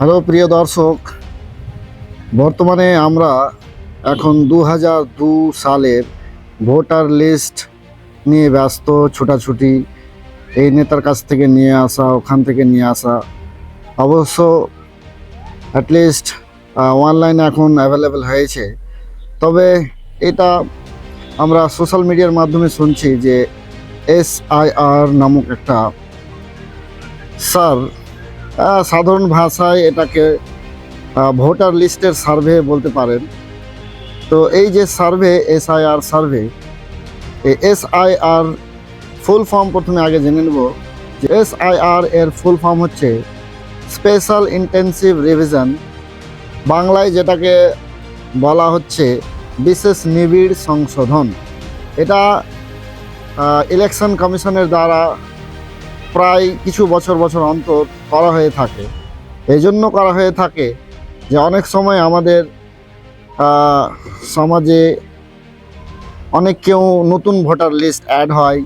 Hello প্রিয় দর্শক, বর্তমানে আমরা এখন 2002 সালের ভোটার লিস্ট নিয়ে ব্যস্ত। ছোটাছুটি, এই নেতার কাছ থেকে নিয়ে আসা, ওখান থেকে নিয়ে আসা। অবশ্য অ্যাটলিস্ট অনলাইনে এখন অ্যাভেলেবেল হয়েছে। তবে এটা আমরা সোশ্যাল মিডিয়ার মাধ্যমে শুনছি যে SIR নামক একটা সাধারণ ভাষায় এটাকে ভোটার লিস্টের সার্ভে বলতে পারেন। তো এই যে সার্ভে, SIR সার্ভে, এই SIR ফুল ফর্ম প্রথমে আগে জেনে নেব। যে SIR এর ফুল ফর্ম হচ্ছে স্পেশাল ইন্টেন্সিভ রিভিশন, বাংলায় যেটাকে বলা হচ্ছে বিশেষ নিবিড় সংশোধন। এটা ইলেকশন কমিশনের দ্বারা প্রায় কিছু বছর অন্তর করা হয়ে থাকে। এই জন্য করা হয়ে থাকে যে অনেক সময় আমাদের সমাজে অনেক কেউ নতুন ভোটার লিস্ট অ্যাড হয়,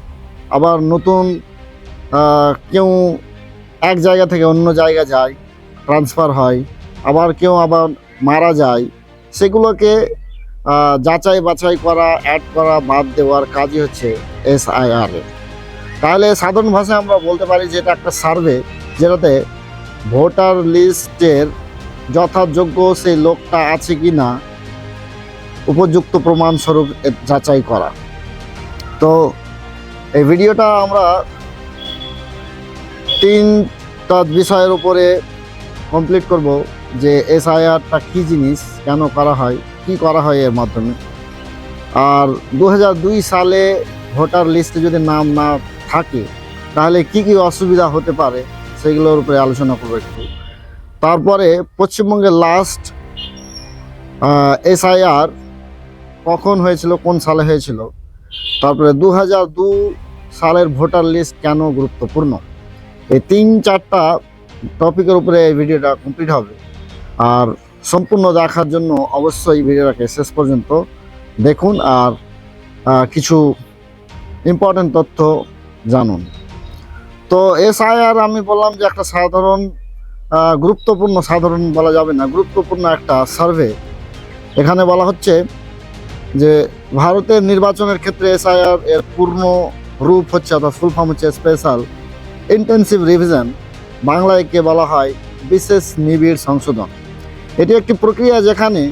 আবার নতুন কেউ এক জায়গা থেকে অন্য জায়গা যায়, ট্রান্সফার হয়, আবার কেউ আবার মারা যায়। সেগুলোকে যাচাই বাছাই করা, অ্যাড করা, বাদ দেওয়ার কাজই হচ্ছে SIR এর। তাহলে সাধারণ ভাষায় আমরা বলতে পারি যে এটা একটা সার্ভে, যেটাতে ভোটার লিস্টের যথাযোগ্য সেই লোকটা আছে কি না উপযুক্ত প্রমাণস্বরূপ যাচাই করা। তো এই ভিডিওটা আমরা তিনটা বিষয়ের উপরে কমপ্লিট করব, যে SIRটা কী জিনিস, কেন করা হয়, কি করা হয় এর মাধ্যমে। আর 2002 সালে ভোটার লিস্টে যদি নাম না থাকে তাহলে কি কি অসুবিধা হতে পারে সেগুলোর উপরে আলোচনা করবো একটু। তারপরে পশ্চিমবঙ্গের লাস্ট SIR কখন হয়েছিল, কোন সালে হয়েছিল। তারপরে 2002 সালের ভোটার লিস্ট কেন গুরুত্বপূর্ণ। এই 3-4টা টপিকের উপরে এই ভিডিওটা কমপ্লিট হবে। আর সম্পূর্ণ দেখার জন্য অবশ্যই ভিডিওটাকে শেষ পর্যন্ত দেখুন, আর কিছু ইম্পর্টেন্ট তথ্য জানুন। তো SIR আমি বললাম যে একটা সাধারণ বলা যাবে না, গুরুত্বপূর্ণ একটা সার্ভে। এখানে বলা হচ্ছে যে ভারতের নির্বাচনের ক্ষেত্রে SIR এর পূর্ণ রূপ হচ্ছে, অর্থাৎ ফুল ফর্ম হচ্ছে স্পেশাল ইন্টেন্সিভ রিভিশন, বাংলায় কে বলা হয় বিশেষ নিবিড় সংশোধন। এটি একটি প্রক্রিয়া যেখানে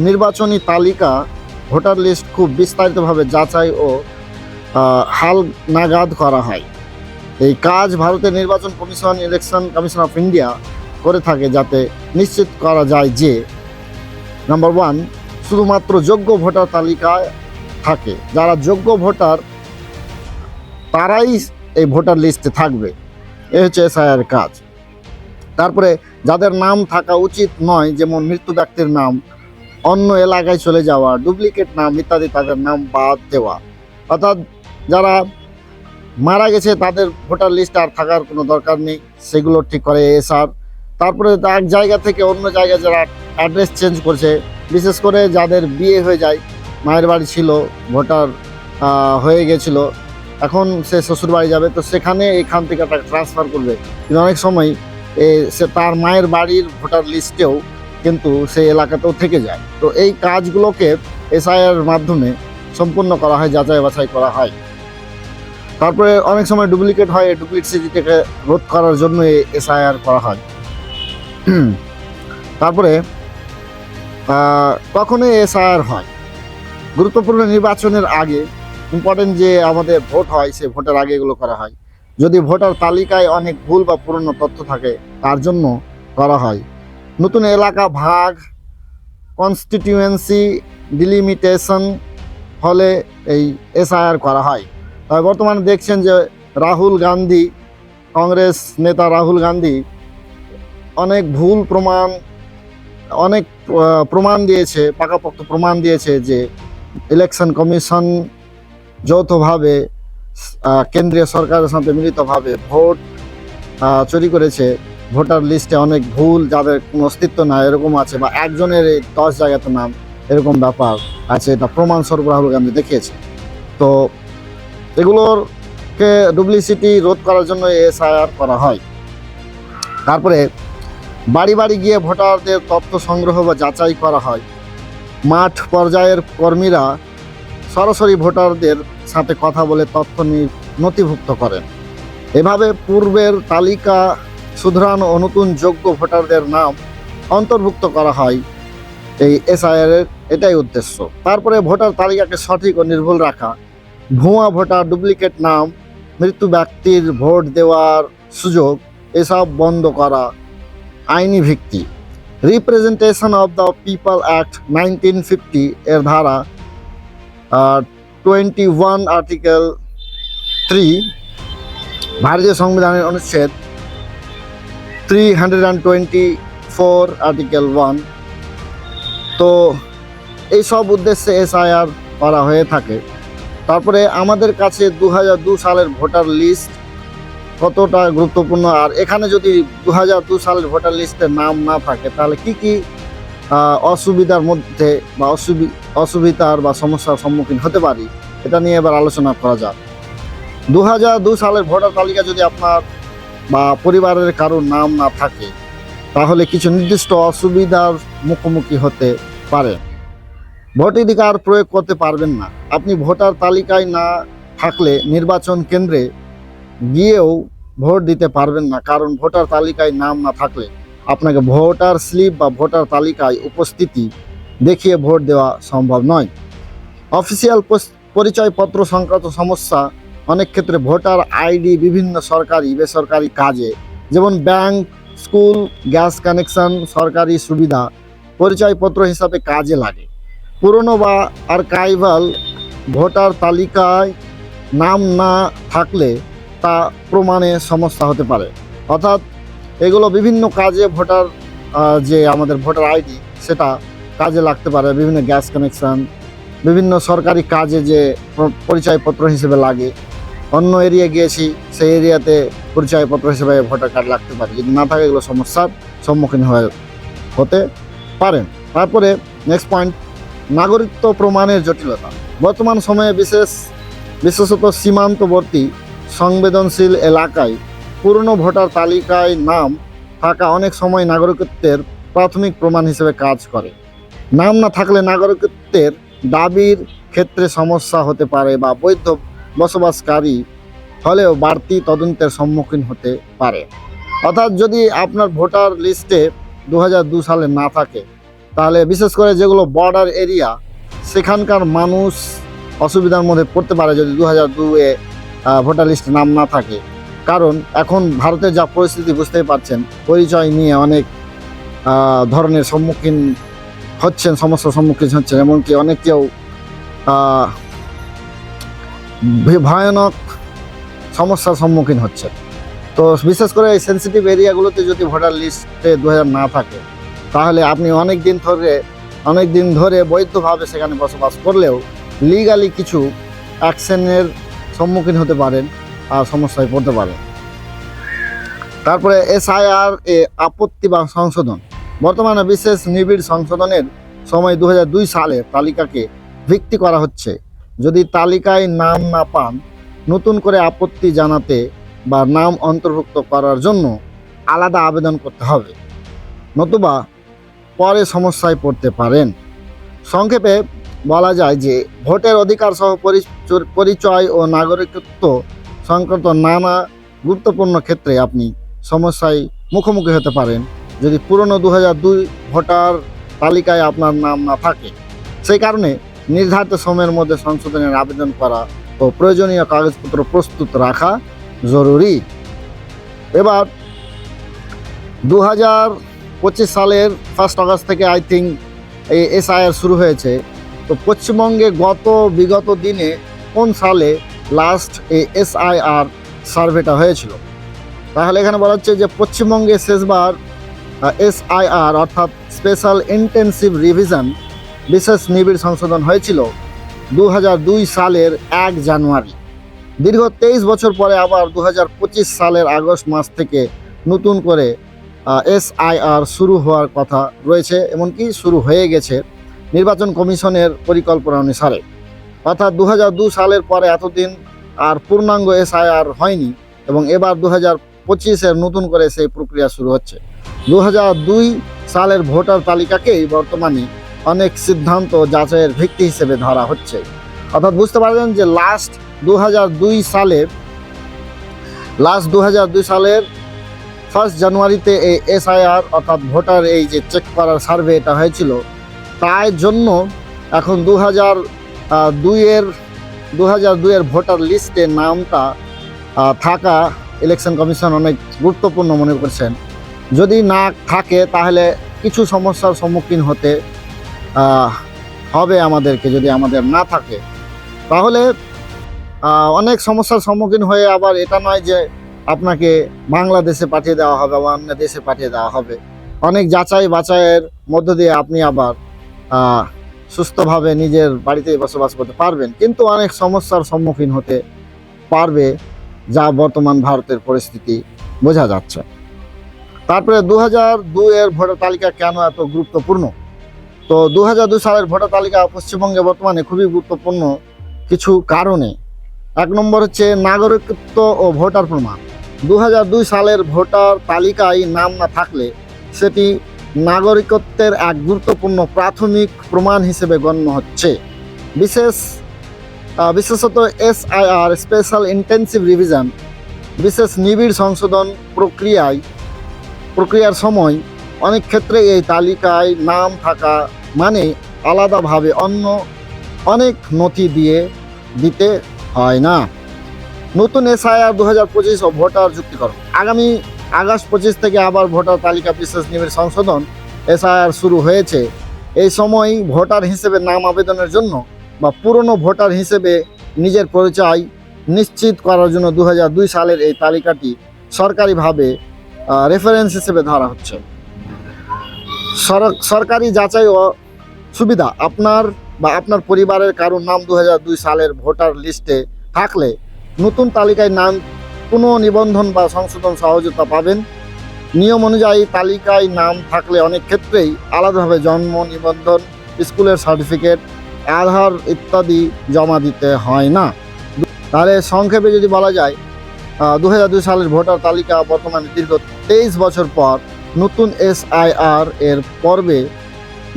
নির্বাচনী তালিকা, ভোটার লিস্ট খুব বিস্তারিতভাবে যাচাই ও হাল নাগাদ করা হয়। এই কাজ ভারতের নির্বাচন commission, election commission of India করে থাকে, যাতে নিশ্চিত করা যায় যে নাম্বার 1, শুধুমাত্র যোগ্য ভোটার তালিকায় থাকে। যারা যোগ্য ভোটার তারাই এই ভোটার লিস্টে থাকবে। এ হচ্ছে SIR কাজ। তারপরে যাদের নাম থাকা উচিত নয়, যেমন মৃত্যু ব্যক্তির নাম, অন্য এলাকায় চলে যাওয়া, ডুপ্লিকেট নাম ইত্যাদি, তাদের নাম বাদ দেওয়া। অর্থাৎ যারা মারা গেছে তাদের ভোটার লিস্ট আর থাকার কোনো দরকার নেই, সেগুলো ঠিক করে SIR। তারপরে এক জায়গা থেকে অন্য জায়গায় যারা অ্যাড্রেস চেঞ্জ করছে, বিশেষ করে যাদের বিয়ে হয়ে যায়, মায়ের বাড়ি ছিল, ভোটার হয়ে গেছিলো, এখন সে শ্বশুর বাড়ি যাবে, তো সেখানে এখান থেকে তাকে ট্রান্সফার করবে, কিন্তু অনেক সময় সে তার মায়ের বাড়ির ভোটার লিস্টেও কিন্তু সেই এলাকাতেও থেকে যায়। তো এই কাজগুলোকে SIR মাধ্যমে সম্পূর্ণ করা হয়, যাচাই বাছাই করা হয়। তারপরে অনেক সময় ডুপ্লিকেট হয়, এই ডুপ্লিসিটিকে রোধ করার জন্য এই SIR করা হয়। তারপরে কখনোই SIR হয় গুরুত্বপূর্ণ নির্বাচনের আগে, ইম্পর্টেন্ট যে আমাদের ভোট হয়, সে ভোটের আগে এগুলো করা হয়। যদি ভোটার তালিকায় অনেক ভুল বা পুরনো তথ্য থাকে তার জন্য করা হয়। নতুন এলাকা ভাগ, কনস্টিটিউয়েন্সি ডিলিমিটেশন হলে এই SIR করা হয়। তবে বর্তমানে দেখছেন যে রাহুল গান্ধী, কংগ্রেস নেতা রাহুল গান্ধী অনেক প্রমাণ দিয়েছে, পাকাপোক্ত প্রমাণ দিয়েছে যে ইলেকশন কমিশন যৌথভাবে কেন্দ্রীয় সরকারের সাথে মিলিতভাবে ভোট চুরি করেছে। ভোটার লিস্টে অনেক ভুল, যাদের কোনো অস্তিত্ব নাই এরকম আছে, বা একজনের 10 জায়গাতে নাম, এরকম ব্যাপার আছে। এটা প্রমাণস্বরূপ রাহুল গান্ধী দেখিয়েছে। তো এগুলোরকে ডুপ্লিসিটি রোধ করার জন্য SIR করা হয়। তারপরে বাড়ি বাড়ি গিয়ে ভোটারদের তথ্য সংগ্রহ বা যাচাই করা হয়। মাঠ পর্যায়ের কর্মীরা সরাসরি ভোটারদের সাথে কথা বলে তথ্য নথিভুক্ত করেন। এভাবে পূর্বের তালিকা শুধরানো ও নতুন যোগ্য ভোটারদের নাম অন্তর্ভুক্ত করা হয়। এই এসআইআর এর এটাই উদ্দেশ্য। তারপরে ভোটার তালিকাকে সঠিক ও নির্ভুল রাখা, ভুয়া ভোটার, ডুপ্লিকেট নাম, মৃত্যু ব্যক্তির ভোট দেওয়ার সুযোগ এসব বন্ধ করা আইনি ভিত্তি। Representation of the people act 1950 এর ধারা 21 আর্টিকেল 3, ভারতীয় সংবিধানের অনুচ্ছেদ 324 আর্টিকেল 1। তো এইসব উদ্দেশ্যে এসআইআর করা হয়ে থাকে। তারপরে আমাদের কাছে 2002 সালের ভোটার লিস্ট কতটা গুরুত্বপূর্ণ, আর এখানে যদি 2002 সালের ভোটার লিস্টের নাম না থাকে তাহলে কি কি অসুবিধার মধ্যে বা অসুবিধার বা সমস্যার সম্মুখীন হতে পারি, এটা নিয়ে এবার আলোচনা করা যাক। 2002 সালের ভোটার তালিকা যদি আপনার বা পরিবারের কারোর নাম না থাকে তাহলে কিছু নির্দিষ্ট অসুবিধার মুখোমুখি হতে পারে। ভোটাধিকার প্রয়োগ করতে পারবেন না। আপনি ভোটার তালিকায় না থাকলে নির্বাচন কেন্দ্রে গিয়েও ভোট দিতে পারবেন না, কারণ ভোটার তালিকায় নাম না থাকলে আপনাকে ভোটার স্লিপ বা ভোটার তালিকায় উপস্থিতি দেখিয়ে ভোট দেওয়া সম্ভব নয়। অফিসিয়াল পরিচয়পত্র সংক্রান্ত সমস্যা, অনেক ক্ষেত্রে ভোটার আইডি বিভিন্ন সরকারি বেসরকারি কাজে, যেমন ব্যাংক, স্কুল, গ্যাস কানেকশন, সরকারি সুবিধা পরিচয়পত্র হিসাবে কাজে লাগে। পুরনো বা আর্কাইভাল ভোটার তালিকায় নাম না থাকলে তা প্রমাণে সমস্যা হতে পারে। অর্থাৎ এগুলো বিভিন্ন কাজে ভোটার যে আমাদের ভোটার আইডি সেটা কাজে লাগতে পারে। বিভিন্ন গ্যাস কানেকশান, বিভিন্ন সরকারি কাজে যে পরিচয়পত্র হিসেবে লাগে, অন্য এরিয়া গিয়েছি সেই এরিয়াতে পরিচয়পত্র হিসেবে ভোটার কার্ড লাগতে পারে। যদি না থাকে এগুলো সমস্যার সম্মুখীন হতে পারেন। তারপরে নেক্সট পয়েন্ট, নাগরিকত্ব প্রমাণের জটিলতা। বর্তমান সময়ে বিশেষত সীমান্তবর্তী সংবেদনশীল এলাকায় পুরনো ভোটার তালিকায় নাম থাকা অনেক সময় নাগরিকত্বের প্রাথমিক প্রমাণ হিসেবে কাজ করে। নাম না থাকলে নাগরিকত্বের দাবির ক্ষেত্রে সমস্যা হতে পারে বা বৈধ বসবাসকারী হলেও বাড়তি তদন্তের সম্মুখীন হতে পারে। অর্থাৎ যদি আপনার ভোটার লিস্টে 2002 সালে না থাকে তাহলে বিশেষ করে যেগুলো বর্ডার এরিয়া সেখানকার মানুষ অসুবিধার মধ্যে পড়তে পারে যদি 2002-এ ভোটার লিস্টে নাম না থাকে। কারণ এখন ভারতের যা পরিস্থিতি বুঝতেই পারছেন, পরিচয় নিয়ে অনেক ধরনের সমস্যার সম্মুখীন হচ্ছেন, এমনকি অনেকেও ভয়ানক সমস্যার সম্মুখীন হচ্ছে। তো বিশেষ করে এই সেন্সিটিভ এরিয়াগুলোতে যদি ভোটার লিস্টে 2000 না থাকে তাহলে আপনি অনেক দিন ধরে বৈধভাবে সেখানে বসবাস করলেও লিগালি কিছু অ্যাকশনের সম্মুখীন হতে পারেন আর সমস্যায় পড়তে পারেন। তারপরে এসআইআর এ আপত্তি বা সংশোধন। বর্তমানে বিশেষ নিবিড় সংশোধনের সময় 2002 সালের তালিকাকে ভিত্তি করা হচ্ছে। যদি তালিকায় নাম না পান, নতুন করে আপত্তি জানাতে বা নাম অন্তর্ভুক্ত করার জন্য আলাদা আবেদন করতে হবে, নতুবা পরে সমস্যায় পড়তে পারেন। সংক্ষেপে বলা যায় যে ভোটের অধিকার সহ পরিচয় ও নাগরিকত্ব সংক্রান্ত নানা গুরুত্বপূর্ণ ক্ষেত্রে আপনি সমস্যায় মুখোমুখি হতে পারেন যদি পুরনো 2002 ভোটার তালিকায় আপনার নাম না থাকে। সেই কারণে নির্ধারিত সময়ের মধ্যে সংশোধনের আবেদন করা ও প্রয়োজনীয় কাগজপত্র প্রস্তুত রাখা জরুরি। এবার 2025 সালের 1 আগস্ট থেকে আই থিঙ্ক এই এসআইআর শুরু হয়েছে। তো পশ্চিমবঙ্গে বিগত দিনে কোন সালে লাস্ট এই এসআইআর সার্ভেটা হয়েছিল, তাহলে এখানে বলা হচ্ছে যে পশ্চিমবঙ্গে শেষবার এসআইআর অর্থাৎ স্পেশাল ইন্টেনসিভ রিভিশন বিশেষ নিবিড় সংশোধন হয়েছিল 2002 সালের 1 জানুয়ারি। দীর্ঘ 23 বছর পরে আবার 2025 সালের আগস্ট মাস থেকে নতুন করে এসআইআর শুরু হওয়ার কথা রয়েছে, এমনকি শুরু হয়ে গেছে নির্বাচন কমিশনের পরিকল্পনা অনুসারে। অর্থাৎ 2002 সালের পরে এতদিন আর পূর্ণাঙ্গ এসআইআর হয়নি এবং এবার 2025-এর নতুন করে সেই প্রক্রিয়া শুরু হচ্ছে। 2002 সালের ভোটার তালিকাকেই বর্তমানে অনেক সিদ্ধান্ত যাচাইয়ের ভিত্তি হিসেবে ধরা হচ্ছে। অর্থাৎ বুঝতে পারবেন যে লাস্ট 2002 সালের 1 জানুয়ারিতে এই এসআইআর অর্থাৎ ভোটার এই যে চেক করার সার্ভে এটা হয়েছিল, তাই জন্য এখন 2002 এর ভোটার লিস্টে নামটা থাকা ইলেকশন কমিশন অনেক গুরুত্বপূর্ণ মনে করছেন। যদি না থাকে তাহলে কিছু সমস্যার সম্মুখীন হতে হবে আমাদেরকে। যদি আমাদের না থাকে তাহলে অনেক সমস্যার সম্মুখীন হয়ে আবার এটা নয় যে আপনাকে বাংলাদেশে পাঠিয়ে দেওয়া হবে বা অন্য দেশে পাঠিয়ে দেওয়া হবে। অনেক যাচাই বাছাইয়ের মধ্য দিয়ে আপনি আবার সুস্থভাবে নিজের বাড়িতেই বসবাস করতে পারবেন, কিন্তু অনেক সমস্যার সম্মুখীন হতে পারবে, যা বর্তমান ভারতের পরিস্থিতি বোঝা যাচ্ছে। তারপরে 2002 এর ভোটার তালিকা কেন এত গুরুত্বপূর্ণ? তো 2002 সালের ভোটার তালিকা পশ্চিমবঙ্গে বর্তমানে খুবই গুরুত্বপূর্ণ কিছু কারণে। 1 নম্বর হচ্ছে নাগরিকত্ব ও ভোটার প্রমাণ। 2002 সালের ভোটার তালিকায় নাম না থাকলে সেটি নাগরিকত্বের এক গুরুত্বপূর্ণ প্রাথমিক প্রমাণ হিসেবে গণ্য হচ্ছে। বিশেষত এসআইআর স্পেশাল ইন্টেন্সিভ রিভিশন, বিশেষ নিবিড় সংশোধন প্রক্রিয়ার সময় অনেক ক্ষেত্রে এই তালিকায় নাম থাকা মানে আলাদাভাবে অন্য অনেক নথি দিতে হয় না। নতুন এসআইআর 2025 ও ভোটার যুক্তিকরণ। আগামী আগস্ট 25 থেকে আবার ভোটার তালিকা বিশেষ নিবিড় সংশোধন এসআইআর শুরু হয়েছে। এই সময় ভোটার হিসেবে নাম আবেদনের জন্য বা পুরনো ভোটার হিসেবে নিজের পরিচয় নিশ্চিত করার জন্য 2002 সালের এই তালিকাটি সরকারিভাবে রেফারেন্স হিসেবে ধরা হচ্ছে। সরকারি যাচাই ও সুবিধা। আপনার বা আপনার পরিবারের কারোর নাম 2002 সালের ভোটার লিস্টে থাকলে নতুন তালিকায় নাম পুনঃনিবন্ধন বা সংশোধন সহযোগিতা পাবেন। নিয়ম অনুযায়ী তালিকায় নাম থাকলে অনেক ক্ষেত্রেই আলাদাভাবে জন্ম নিবন্ধন, স্কুলের সার্টিফিকেট, আধার ইত্যাদি জমা দিতে হয় না। তাহলে সংক্ষেপে যদি বলা যায়, 2002 সালের ভোটার তালিকা বর্তমানে দীর্ঘ 23 বছর পর নতুন এসআইআর এর পর্বে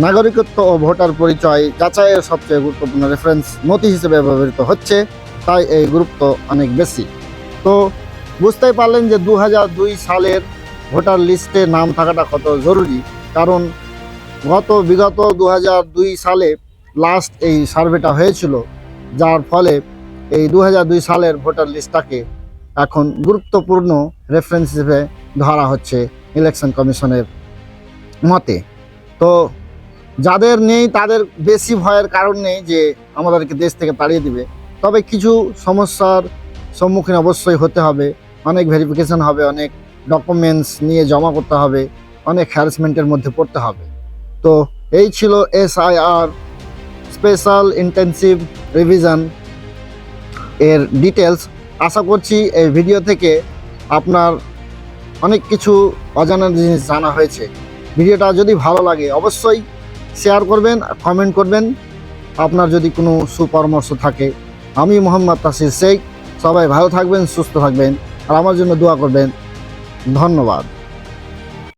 নাগরিকত্ব ও ভোটার পরিচয় যাচাইয়ের সবচেয়ে গুরুত্বপূর্ণ রেফারেন্স নথি হিসেবে ব্যবহৃত হচ্ছে, তাই এই গুরুত্ব অনেক বেশি। তো বুঝতেই পারলেন যে 2002 সালের ভোটার লিস্টে নাম থাকাটা কত জরুরি। কারণ বিগত 2002 সালে লাস্ট এই সার্ভেটা হয়েছিল, যার ফলে এই 2002 সালের ভোটার লিস্টটাকে এখন গুরুত্বপূর্ণ রেফারেন্স হিসেবে ধরা হচ্ছে ইলেকশন কমিশনের মতে। তো যাদের নেই তাদের বেশি ভয়ের কারণ নেই যে আমাদেরকে দেশ থেকে তাড়িয়ে দিবে, তবে কিছু সমস্যার সম্মুখীন অবশ্যই হতে হবে। অনেক ভেরিফিকেশন হবে, অনেক ডকুমেন্টস নিয়ে জমা করতে হবে, অনেক হ্যারাসমেন্টের মধ্যে পড়তে হবে। তো এই ছিল এসআইআর স্পেশাল ইন্টেন্সিভ রিভিশন এর ডিটেলস। আশা করছি এই ভিডিও থেকে আপনার অনেক কিছু অজানা জিনিস জানা হয়েছে। ভিডিওটা যদি ভালো লাগে অবশ্যই শেয়ার করবেন, কমেন্ট করবেন। আপনার যদি কোনো সুপরামর্শ থাকে। আমি মোহাম্মদ তাসির শেখ। সবাই ভালো থাকবেন, সুস্থ থাকবেন আর আমার জন্য দোয়া করবেন। ধন্যবাদ।